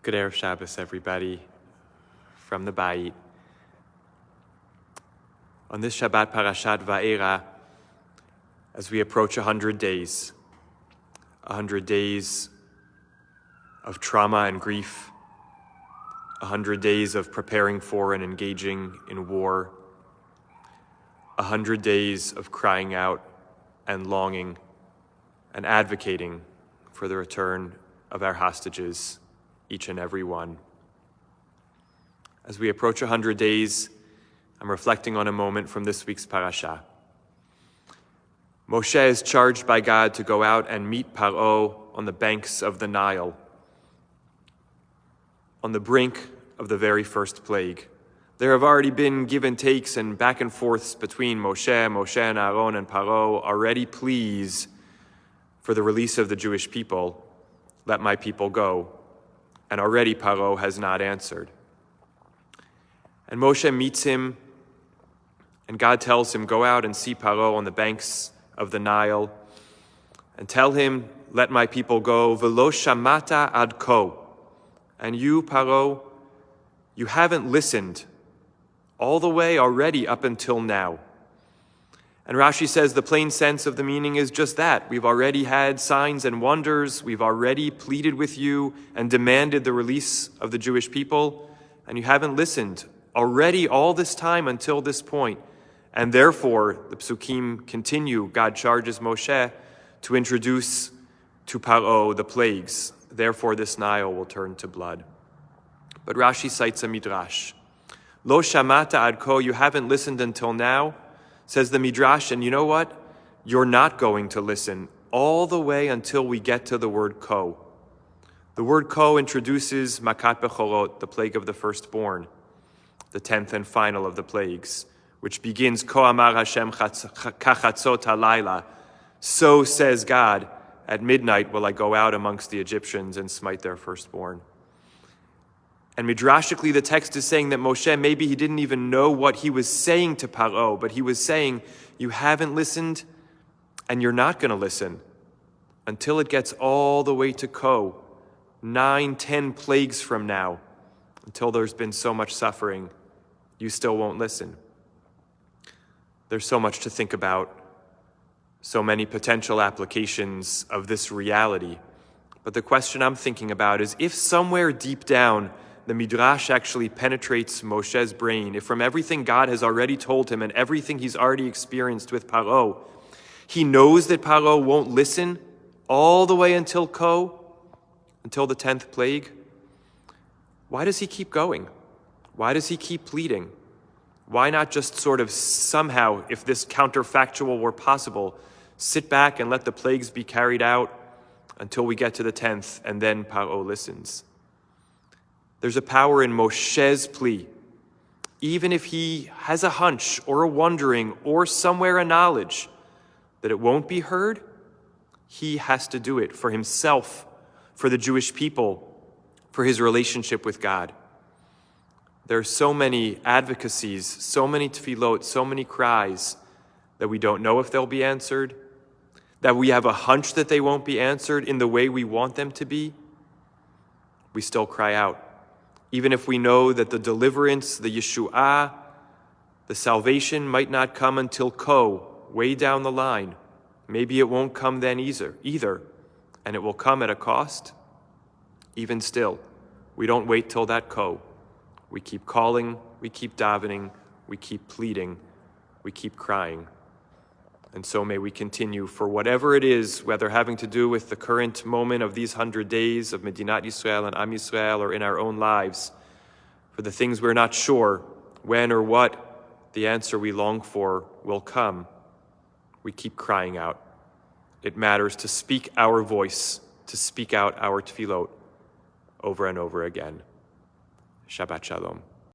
Good Erev Shabbos, everybody, from the Bayit. On this Shabbat Parashat Vaera, as we approach 100 days, 100 days of trauma and grief, 100 days of preparing for and engaging in war, 100 days of crying out and longing and advocating for the return of our hostages, each and every one. As we approach 100 days, I'm reflecting on a moment from this week's parasha. Moshe is charged by God to go out and meet Paro on the banks of the Nile, on the brink of the very first plague. There have already been give and takes and back and forths between Moshe and Aaron and Paro, already pleas for the release of the Jewish people. Let my people go. And already Paro has not answered. And Moshe meets him, and God tells him, go out and see Paro on the banks of the Nile, and tell him, let my people go, velo shamata ad ko. And you, Paro, you haven't listened all the way already up until now. And Rashi says the plain sense of the meaning is just that. We've already had signs and wonders. We've already pleaded with you and demanded the release of the Jewish people, and you haven't listened already all this time until this point. And therefore, the psukim continue. God charges Moshe to introduce to Paro the plagues. Therefore, this Nile will turn to blood. But Rashi cites a midrash. Lo shamata ad ko, you haven't listened until now, says the midrash, and you know what? You're not going to listen all the way until we get to the word ko. The word ko introduces makat bechorot, the plague of the firstborn, the 10th and final of the plagues, which begins, Ko amar Hashem kachatzot halayla. So says God, at midnight will I go out amongst the Egyptians and smite their firstborn. And midrashically, the text is saying that Moshe, maybe he didn't even know what he was saying to Paro, but he was saying, you haven't listened, and you're not going to listen until it gets all the way to Ko, 9-10 plagues from now, until there's been so much suffering, you still won't listen. There's so much to think about, so many potential applications of this reality. But the question I'm thinking about is, if somewhere deep down the midrash actually penetrates Moshe's brain, if from everything God has already told him and everything he's already experienced with Paro, he knows that Paro won't listen all the way until Ko, until the 10th plague, why does he keep going? Why does he keep pleading? Why not just sort of somehow, if this counterfactual were possible, sit back and let the plagues be carried out until we get to the 10th and then Paro listens? There's a power in Moshe's plea. Even if he has a hunch or a wondering or somewhere a knowledge that it won't be heard, he has to do it for himself, for the Jewish people, for his relationship with God. There are so many advocacies, so many tefillot, so many cries that we don't know if they'll be answered, that we have a hunch that they won't be answered in the way we want them to be. We still cry out. Even if we know that the deliverance, the Yeshuah, the salvation might not come until Ko, way down the line. Maybe it won't come then either, and it will come at a cost. Even still, we don't wait till that Ko. We keep calling, we keep davening, we keep pleading, we keep crying. And so may we continue for whatever it is, whether having to do with the current moment of these 100 days of Medinat Yisrael and Am Yisrael, or in our own lives, for the things we're not sure when or what the answer we long for will come. We keep crying out. It matters to speak our voice, to speak out our tefillot over and over again. Shabbat Shalom.